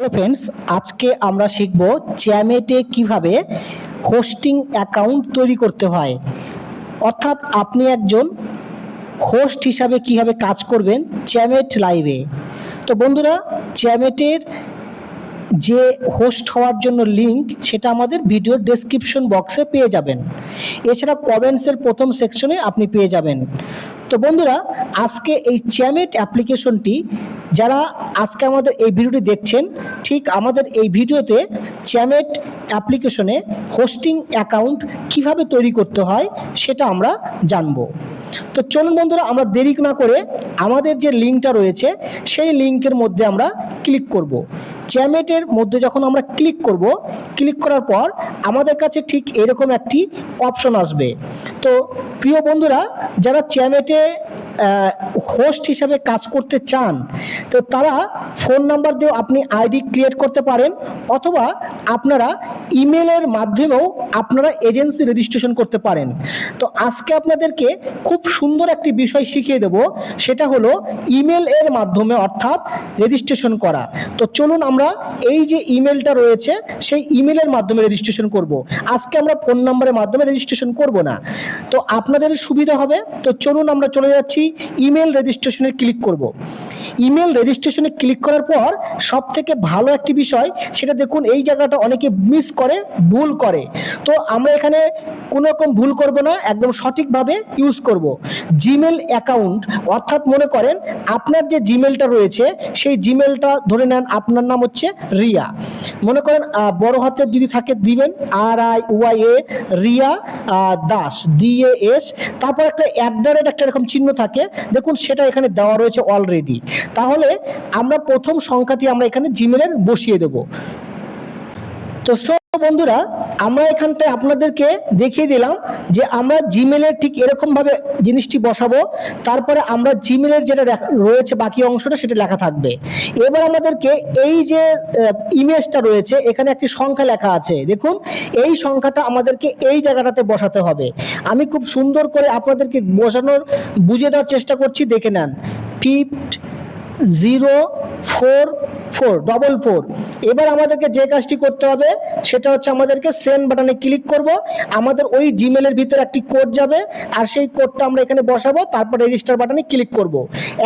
Hello friends, আজকে আমরা শিখব চ্যামেটে কিভাবে হোস্টিং অ্যাকাউন্ট তৈরি করতে হয়। অর্থাৎ আপনি একজন হোস্ট হিসাবে কিভাবে কাজ করবেন চ্যামেট লাইভে। তো বন্ধুরা, চ্যামেটের যে হোস্ট হওয়ার জন্য লিঙ্ক সেটা আমাদের ভিডিওর ডেসক্রিপশন বক্সে পেয়ে যাবেন। এছাড়া কমেন্টসের প্রথম সেকশনে আপনি পেয়ে যাবেন। তো বন্ধুরা, আজকে এই চ্যামেট অ্যাপ্লিকেশনটি যারা আজকে আমাদের এই ভিডিওটি দেখছেন, ঠিক আমাদের এই ভিডিওতে চ্যামেট অ্যাপ্লিকেশনে হোস্টিং অ্যাকাউন্ট কিভাবে তৈরি করতে হয় সেটা আমরা জানবো। তো চলুন বন্ধুরা, আমরা দেরি না করে আমাদের যে লিঙ্কটা রয়েছে সেই লিঙ্কের মধ্যে আমরা ক্লিক করব। চ্যামেটের মধ্যে যখন আমরা ক্লিক করব, ক্লিক করার পর আমাদের কাছে ঠিক এরকম একটি অপশন আসবে। তো প্রিয় বন্ধুরা, যারা চ্যামেটে হোস্ট হিসাবে কাজ করতে চান, তো তারা ফোন নাম্বার দিয়েও আপনি আইডি ক্রিয়েট করতে পারেন, অথবা আপনারা ইমেলের মাধ্যমেও আপনারা এজেন্সি রেজিস্ট্রেশন করতে পারেন। তো আজকে আপনাদেরকে খুব সুন্দর একটি বিষয় শিখিয়ে দেব, সেটা হলো ইমেল এর মাধ্যমে অর্থাৎ রেজিস্ট্রেশন করা। তো চলুন আমরা এই যে ইমেলটা রয়েছে সেই ইমেলের মাধ্যমে রেজিস্ট্রেশন করব। আজকে আমরা ফোন নাম্বারের মাধ্যমে রেজিস্ট্রেশন করব না, তো আপনাদের সুবিধা হবে। তো চলুন আমরা চলে যাচ্ছি ইমেল রেজিস্ট্রেশনে ক্লিক করব। ইমেল রেজিস্ট্রেশনে ক্লিক করার পর সব থেকে ভালো একটি বিষয়, সেটা দেখুন এই জায়গাটা অনেকে মিস করে, ভুল করে। তো আমরা এখানে কোনো রকম ভুল করব না, একদম সঠিকভাবে ইউজ করব। জিমেল অ্যাকাউন্ট অর্থাৎ মনে করেন আপনার যে জিমেলটা রয়েছে সেই জিমেলটা ধরে নেন আপনার নাম হচ্ছে রিয়া। মনে করেন বড় হাতের যদি থাকে দিবেন RIYA রিয়া দাস DAS, তারপর একটা @ একটা এরকম চিহ্ন থাকে, দেখুন সেটা এখানে দেওয়া রয়েছে অলরেডি। তাহলে আমরা প্রথম সংখ্যাটি আমরা এখানে জিমেলের বসিয়ে দেব। তো বন্ধুরা, আমরা এখানটায় আপনাদেরকে দেখিয়ে দিলাম যে আমরা জিমেলের ঠিক এরকমভাবে জিনিসটি বসাবো। তারপরে আমরা জিমেলের যেটা রয়েছে বাকি অংশটা সেটা লেখা থাকবে। এবার আমাদেরকে এই যে ইমেজটা রয়েছে এখানে একটি সংখ্যা লেখা আছে, দেখুন এই সংখ্যাটা আমাদেরকে এই জায়গাটাতে বসাতে হবে। আমি খুব সুন্দর করে আপনাদেরকে বুঝিয়ে দেওয়ার চেষ্টা করছি, দেখে নেন। 504444। এবার আমাদেরকে যে কাজটি করতে হবে সেটা হচ্ছে আমাদেরকে সেন্ড বাটনে ক্লিক করব। আমাদের ওই জিমেলের ভিতরে একটি কোড যাবে, আর সেই কোডটা আমরা এখানে বসাবো, তারপর রেজিস্টার বাটনে ক্লিক করব।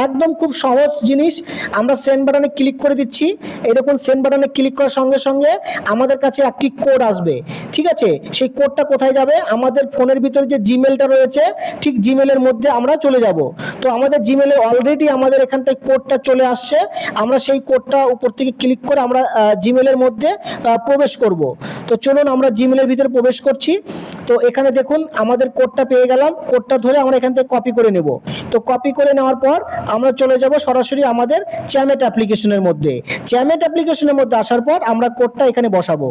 একদম খুব সহজ জিনিস। আমরা সেন্ড বাটনে ক্লিক করে দিচ্ছি। এই দেখুন, সেন্ড বাটনে ক্লিক করার সঙ্গে সঙ্গে আমাদের কাছে একটি কোড আসবে। ঠিক আছে, সেই কোডটা কোথায় যাবে? আমাদের ফোনের ভিতরে যে জিমেলটা রয়েছে ঠিক জিমেলের মধ্যে আমরা চলে যাব। তো আমাদের জিমেলে অলরেডি আমাদের এখানটায় কোডটা চলে আসছে। আমরা সেই কোডটা উপর থেকে ক্লিক করে আমরা জিমেলের মধ্যে প্রবেশ করব। তো চলুন আমরা জিমেলের ভিতরে প্রবেশ করছি। তো এখানে দেখুন আমাদের কোডটা পেয়ে গেলাম। কোডটা ধরে আমরা এখান থেকে কপি করে নেব। তো কপি করে নেওয়ার পর আমরা চলে যাব সরাসরি আমাদের চ্যামেট অ্যাপ্লিকেশনের মধ্যে। চ্যামেট অ্যাপ্লিকেশনের মধ্যে আসার পর আমরা কোডটা এখানে বসাবো।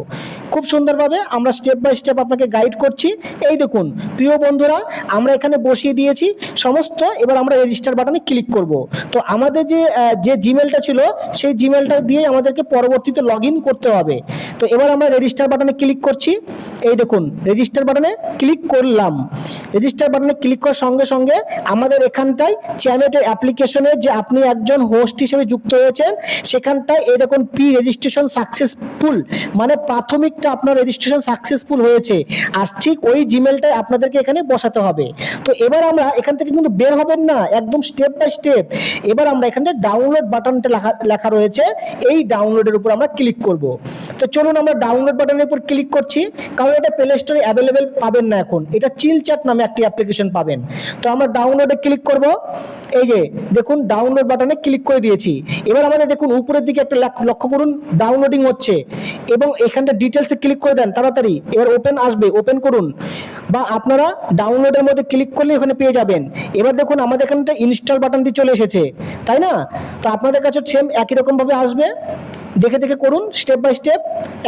খুব সুন্দরভাবে আমরা স্টেপ বাই স্টেপ আপনাকে গাইড করছি। এই দেখুন প্রিয় বন্ধুরা, আমরা এখানে বসিয়ে দিয়েছি সমস্ত। এবার আমরা রেজিস্টার বাটনে ক্লিক করব। তো আমাদের যে জিমেলটা ছিল সেই জিমেলটা দিয়ে আমাদেরকে পরবর্তীতে লগ ইন করতে হবে। তো এবার আমরা রেজিস্টার বাটনে ক্লিক করছি। এই দেখুন রেজিস্টার বাটনে ক্লিক করলাম। রেজিস্টার বাটনে ক্লিক করার সঙ্গে সঙ্গে আমাদের এখানটায় চ্যামেটের অ্যাপ্লিকেশনের যে আপনি একজন হোস্ট হিসেবে যুক্ত হয়েছেন সেখানটায় এই দেখুন রেজিস্ট্রেশন সাকসেসফুল, মানে প্রাথমিকটা আপনার রেজিস্ট্রেশন সাকসেসফুল হয়েছে। আর ঠিক ওই জিমেলটাই আপনাদেরকে এখানে বসাতে হবে। তো এবার আমরা এখান থেকে কিন্তু বের হবেন না, একদম স্টেপ বাই স্টেপ। এবার আমরা এখানে ডাউনলোড বাটনটা লেখা রয়েছে, এই ডাউনলোডের উপর আমরা ক্লিক করব। তো চলুন আমরা ডাউনলোড বাটনের উপর ক্লিক করছি, কারণ এটা প্লে স্টোরে অ্যাভেলেবেল পাবেন না এখন। এটা চিলচ্যাট নামে একটি অ্যাপ্লিকেশন পাবেন। তো আমরা ডাউনলোডে ক্লিক করব। এই যে দেখুন ডাউনলোড বাটনে ক্লিক করে দিয়েছি। এবার আমাদের দেখুন উপরের দিকে একটা লক্ষ্য করুন, ডাউনলোডিং হচ্ছে, এবং এখানটা ডিটেলসে ক্লিক করে দেন তাড়াতাড়ি। এবার ওপেন আসবে, ওপেন করুন, বা আপনারা ডাউনলোডের মধ্যে ক্লিক করলে ওখানে পেয়ে যাবেন। এবার দেখুন আমাদের এখানটা ইনস্টল বাটনটি চলে এসেছে, তাই না? তো আপনাদের কাছে সেম একই রকম ভাবে আসবে, দেখে দেখে করুন স্টেপ বাই স্টেপ,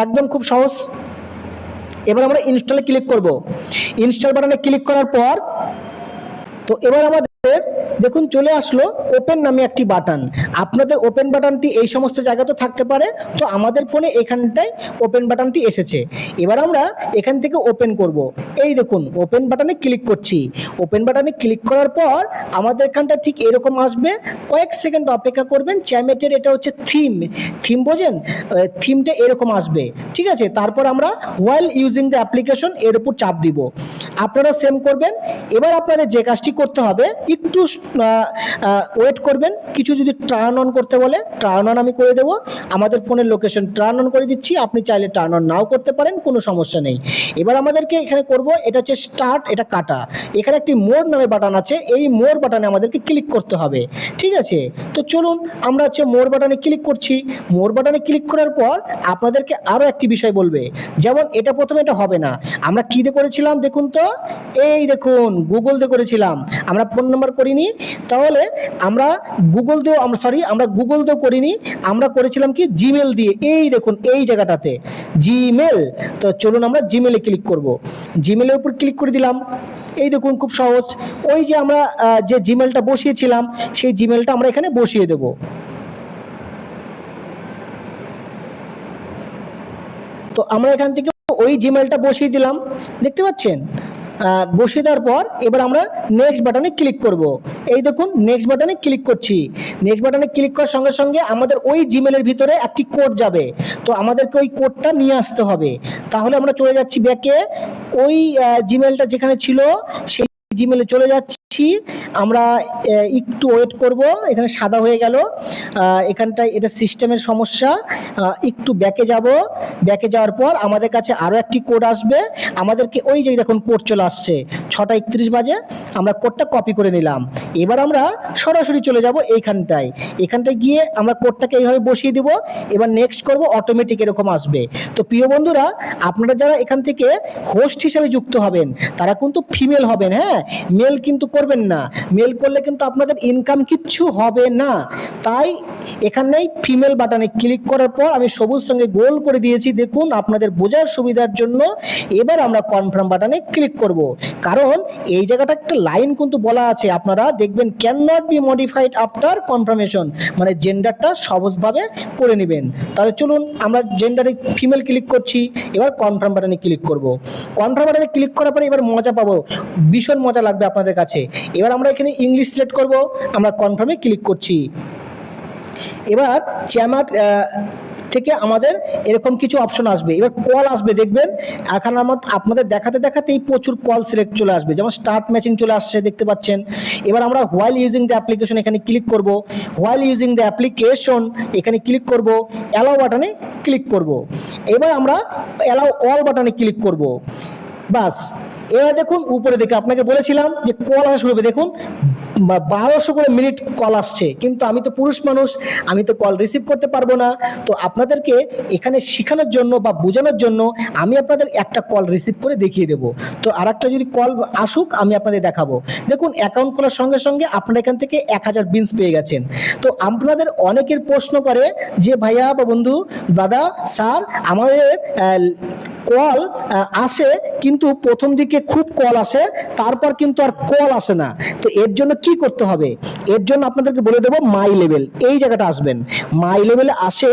একদম খুব সহজ। এবার আমরা ইনস্টলে ক্লিক করব। ইনস্টল বাটনে ক্লিক করার পর তো এবার আমাদের দেখুন চলে আসলো ওপেন নামে একটি বাটন। আপনাদের ওপেন বাটনটি এই সমস্ত জায়গাতে থাকতে পারে, তো আমাদের ফোনে এখানটায় ওপেন বাটনটি এসেছে। এবার আমরা এখান থেকে ওপেন করব। এই দেখুন ওপেন বাটনে ক্লিক করছি। ওপেন বাটনে ক্লিক করার পর আমাদের এখানটা ঠিক এরকম আসবে। কয়েক সেকেন্ড অপেক্ষা করবেন। চ্যামেটের এটা হচ্ছে থিম বোঝেন, থিমটা এরকম আসবে, ঠিক আছে। তারপর আমরা হোয়াইল ইউজিং দ্য অ্যাপ্লিকেশন এর উপর চাপ দিব। আপনারা সেম করবেন। এবার আপনাদের যে কাজটি করতে হবে, একটু ওয়েট করবেন। কিছু যদি টার্ন অন করতে বলে, টার্ন অন আমি করে দেবো। আমাদের ফোনের লোকেশন টার্ন অন করে দিচ্ছি, আপনি চাইলে টার্ন অন নাও করতে পারেন, কোনো সমস্যা নেই। এবার আমাদেরকে এখানে করব, এটা হচ্ছে স্টার্ট, এটা কাটা। এখানে একটি মোর নামে বাটন আছে, এই মোর বাটনে আমাদেরকে ক্লিক করতে হবে, ঠিক আছে। তো চলুন আমরা হচ্ছে মোর বাটনে ক্লিক করছি। মোর বাটনে ক্লিক করার পর আপনাদেরকে আরও একটি বিষয় বলবে, যেমন এটা প্রথমে এটা হবে না। আমরা কী দিয়ে করেছিলাম দেখুন তো, এই দেখুন গুগল দিয়ে করেছিলাম, আমরা ফোন নাম্বার করিনি। তাহলে আমরা গুগল দিয়েও করিনি, আমরা করেছিলাম কি জিমেল দিয়ে। এই দেখুন এই জায়গাটাতে জিমেল। তো চলুন আমরা জিমেলে ক্লিক করব। জিমেলের উপর ক্লিক করে দিলাম। এই দেখুন খুব সহজ। ওই যে আমরা যে জিমেলটা বসিয়েছিলাম, সেই জিমেলটা আমরা এখানে বসিয়ে দেব। তো আমরা এখান থেকে ওই জিমেলটা বসিয়ে দিলাম, দেখতে পাচ্ছেন। বসিয়ে দেওয়ার পর এবার আমরা নেক্সট বাটনে ক্লিক করব। এই দেখুন নেক্সট বাটনে ক্লিক করছি। নেক্সট বাটনে ক্লিক করার সঙ্গে সঙ্গে আমাদের ওই জিমেলের ভিতরে একটি কোড যাবে, তো আমাদেরকে ওই কোডটা নিয়ে আসতে হবে। তাহলে আমরা চলে যাচ্ছি ব্যাকে, ওই জিমেলটা যেখানে ছিল সেই জিমেলে চলে যাচ্ছি। আমরা একটু ওয়েট করব। এখানে সাদা হয়ে গেল, এখানটায় এটা সিস্টেমের সমস্যা। একটু ব্যাকে যাব। ব্যাকে যাওয়ার পর আমাদের কাছে আরও একটি কোড আসবে। আমাদেরকে ওই যে দেখুন কোড চলে আসছে, 6:31 বাজে। আমরা কোডটা কপি করে নিলাম। এবার আমরা সরাসরি চলে যাব এইখানটায়। এখানটায় গিয়ে আমরা কোডটাকে এইভাবে বসিয়ে দেব। এবার নেক্সট করব, অটোমেটিক এরকম আসবে। তো প্রিয় বন্ধুরা, আপনারা যারা এখান থেকে হোস্ট হিসেবে যুক্ত হবেন তারা কিন্তু ফিমেল হবেন, হ্যাঁ, মেল কিন্তু করবেন না। মেল করলে কিন্তু আপনাদের ইনকাম কিচ্ছু হবে না। তাই এখানেই ফিমেল বাটনে ক্লিক করার পর আমি সবুজ সঙ্গে গোল করে দিয়েছি, দেখুন আপনাদের বোঝার সুবিধার জন্য। এবার আমরা কনফার্ম বাটনে ক্লিক করব, কারণ এই জায়গাটা একটা লাইন কিন্তু বলা আছে, আপনারা দেখবেন can not be modified after confirmation, মানে জেন্ডারটা সহজভাবে করে নেবেন। তাহলে চলুন আমরা জেন্ডারে ফিমেল ক্লিক করছি। এবার কনফার্ম বাটনে ক্লিক করব। কনফার্ম বাটনে ক্লিক করার পরে এবার মজা পাবো, ভীষণ মজা লাগবে আপনাদের কাছে। এবার আমরা এখানে ইংলিশ সিলেক্ট করব, আমরা কনফার্মে ক্লিক করছি। এবার চ্যাট থেকে আমাদের এরকম কিছু অপশন আসবে। এবার কল আসবে, দেখবেন এখানে আপনাদের দেখাতে দেখাতেই প্রচুর কল সিলেক্ট চলে আসবে, যেমন স্টার্ট ম্যাচিং চলে আসছে, দেখতে পাচ্ছেন। এবার আমরা হোয়াইল ইউজিং দ্য অ্যাপ্লিকেশন এখানে ক্লিক করব। হোয়াইল ইউজিং দ্য অ্যাপ্লিকেশন এখানে ক্লিক করব, অ্যালাউ বাটনে ক্লিক করব। এবার আমরা অ্যালাউ অল বাটনে ক্লিক করব। বাস, এবার দেখুন উপরে দেখে আপনাকে বলেছিলাম যে কল আসা শুরু হবে। দেখুন 1200 করে মিনিট কল আসছে, কিন্তু আমি তো পুরুষ মানুষ, আমি তো কল রিসিভ করতে পারবো না। তো আপনাদেরকে এখানে শেখানোর জন্য বা বোঝানোর জন্য আমি আপনাদের একটা কল রিসিভ করে দেখিয়ে দেবো। তো আর একটা যদি কল আসুক আমি আপনাদের দেখাবো। দেখুন অ্যাকাউন্ট খোলার সঙ্গে সঙ্গে আপনারা এখান থেকে 1000 বিনস পেয়ে গেছেন। তো আপনাদের অনেকের প্রশ্ন করে যে ভাইয়া বা বন্ধু, দাদা, স্যার, আমাদের কল আসে কিন্তু প্রথম দিকে খুব কল আসে, তারপর কিন্তু আর কল আসে না। তো এর জন্য কি করতে হবে? এর জন্য আপনাদেরকে বলে দেবো, মাই লেভেল এই জায়গাটা আসবেন। মাই লেভেলে আসে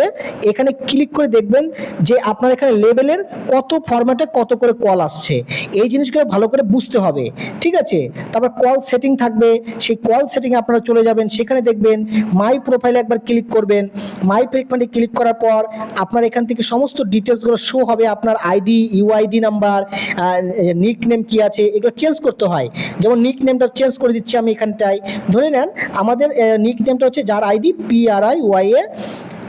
এখানে ক্লিক করে দেখবেন যে আপনার এখানে লেভেলের কত ফরম্যাটে কত করে কল আসছে, এই জিনিসগুলো ভালো করে বুঝতে হবে, ঠিক আছে। তারপর কল সেটিং থাকবে, সেই কল সেটিংয়ে আপনারা চলে যাবেন, সেখানে দেখবেন মাই প্রোফাইলে একবার ক্লিক করবেন। মাই প্রোফাইলে ক্লিক করার পর আপনার এখান থেকে সমস্ত ডিটেলসগুলো শো হবে, আপনার ID, UID number, nick name কি আছে, এগুলো চেঞ্জ করতে হয়। যেমন নিক নেমটা চেঞ্জ করে দিচ্ছি আমি এখানটায়। ধরে নেন আমাদের নিক নেমটা হচ্ছে, যার আইডি PRIYA,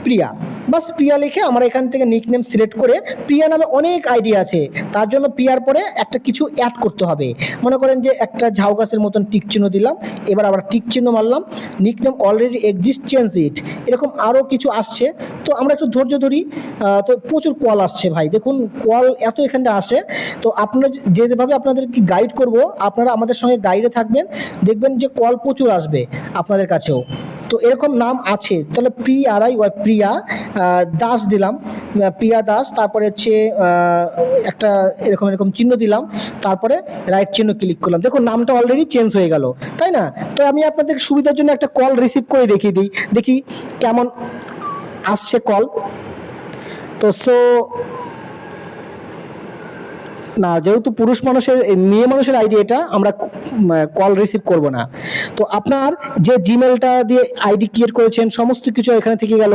প্রিয়া, বাস প্রিয়া লিখে আমরা এখান থেকে নিক নেম সিলেক্ট করে, প্রিয়া নামে অনেক আইডি আছে, তার জন্য প্রিয়ার পরে একটা কিছু অ্যাড করতে হবে। মনে করেন যে একটা ঝাউ গাছের মতন টিক চিহ্ন দিলাম, এবার আবার টিক চিহ্ন মারলাম, nick name already exist, change it, এরকম আরও কিছু আসছে। তো আমরা একটু ধৈর্য ধরি। তো প্রচুর কল আসছে ভাই, দেখুন কল এত এখানটা আসে। তো আপনারা যেভাবে আপনাদেরকে গাইড করব, আপনারা আমাদের সঙ্গে গাইডে থাকবেন, দেখবেন যে কল প্রচুর আসবে আপনাদের কাছেও। তো এরকম নাম আছে, তাহলে PRIY, প্রিয়া দাস দিলাম, প্রিয়া দাস, তারপরে হচ্ছে একটা এরকম এরকম চিহ্ন দিলাম, তারপরে রাইট চিহ্ন ক্লিক করলাম। দেখুন নামটা অলরেডি চেঞ্জ হয়ে গেল, তাই না? তো আমি আপনাদের সুবিধার জন্য একটা কল রিসিভ করে দেখিয়ে দিই, দেখি কেমন আসছে কল। তো না, যেহেতু পুরুষ মানুষের মেয়ে মানুষের আইডি, এটা আমরা কল রিসিভ করব না। তো আপনার যে জিমেলটা দিয়ে আইডি ক্রিয়েট করেছেন সমস্ত কিছু এখানে থেকে গেল।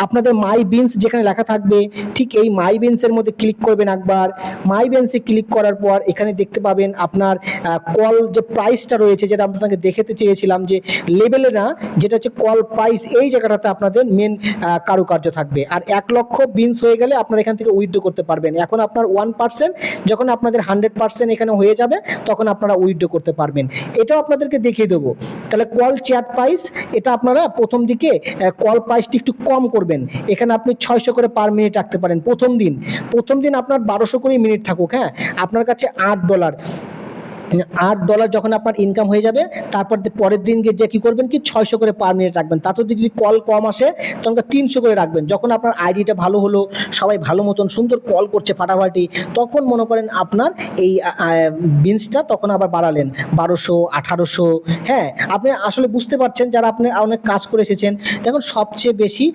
আপনাদের মাই বিনস যেখানে লেখা থাকবে, ঠিক এই মাই বিনসের মধ্যে ক্লিক করবেন একবার। মাই বিনসে ক্লিক করার পর এখানে দেখতে পাবেন আপনার কল যে প্রাইসটা রয়েছে, যেটা আপনাকে দেখাতে চেয়েছিলাম, যে লেভেলে না, যেটা হচ্ছে কল প্রাইস, এই জায়গাটাতে আপনাদের মেন কারুকার্য থাকবে। আর 1 লক্ষ বিনস হয়ে গেলে আপনারা এখান থেকে উইথড্র করতে পারবেন। এখন আপনার 1%, যখন আপনাদের 100% এখানে হয়ে যাবে তখন আপনারা উইথড্র করতে পারবেন। এটাও আপনাদেরকে দেখিয়ে দেবো। তাহলে কল চ্যাট প্রাইস, এটা আপনারা প্রথম দিকে কল প্রাইসটি একটু কম করবেন। এখানে আপনি 600 করে পার মিনিট রাখতে পারেন প্রথম দিন আপনার 1200 করে মিনিট থাকুক। হ্যাঁ, আপনার কাছে $8 যখন আপনার ইনকাম হয়ে যাবে, তারপর পরের দিন গিয়ে যে কি করবেন, কি 600 করে পার মিনিট রাখবেন। তাতে যদি কল কম আসে তখন 300 করে রাখবেন। যখন আপনার আইডিটা ভালো হলো, সবাই ভালো মতন সুন্দর কল করছে ফাটাফাটি, তখন মনে করেন আপনার এই বিনসটা তখন আবার বাড়ালেন 1200, 1800। হ্যাঁ, আপনি আসলে বুঝতে পারছেন, যারা আপনি অনেক কাজ করে এসেছেন, দেখুন সবচেয়ে বেশি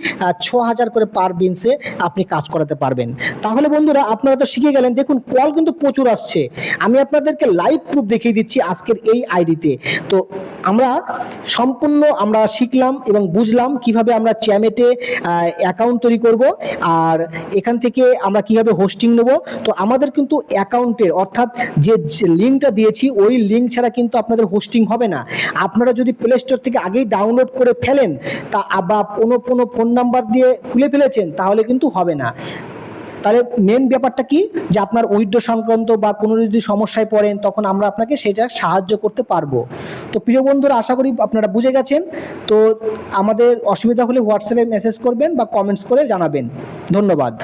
6000 করে পার বিনসে আপনি কাজ করাতে পারবেন। তাহলে বন্ধুরা, আপনারা তো শিখে গেলেন। দেখুন কল কিন্তু প্রচুর আসছে, আমি আপনাদেরকে লাইভ প্রুফ দেখিয়ে দিচ্ছি আজকের এই আইডিতে। তো আমরা সম্পূর্ণ আমরা শিখলাম এবং বুঝলাম কিভাবে আমরা চ্যামেটে অ্যাকাউন্ট তৈরি করব, আর এখান থেকে আমরা কিভাবে হোস্টিং নেব। তো আমাদের কিন্তু অ্যাকাউন্টের, অর্থাৎ যে লিঙ্কটা দিয়েছি, ওই লিঙ্ক ছাড়া কিন্তু আপনাদের হোস্টিং হবে না। আপনারা যদি প্লে স্টোর থেকে আগেই ডাউনলোড করে ফেলেন, তা বা কোনো ফোন নাম্বার দিয়ে খুলে ফেলেছেন, তাহলে কিন্তু হবে না। তাহলে মেন ব্যাপারটা কি, যে আপনার উইথড্র সংক্রান্ত বা কোনো যদি সমস্যায় পড়েন, তখন আমরা আপনাকে সেটা সাহায্য করতে পারবো। তো প্রিয় বন্ধুরা, আশা করি আপনারা বুঝে গেছেন। তো আমাদের অসুবিধা হলে হোয়াটসঅ্যাপে মেসেজ করবেন বা কমেন্টস করে জানাবেন। ধন্যবাদ।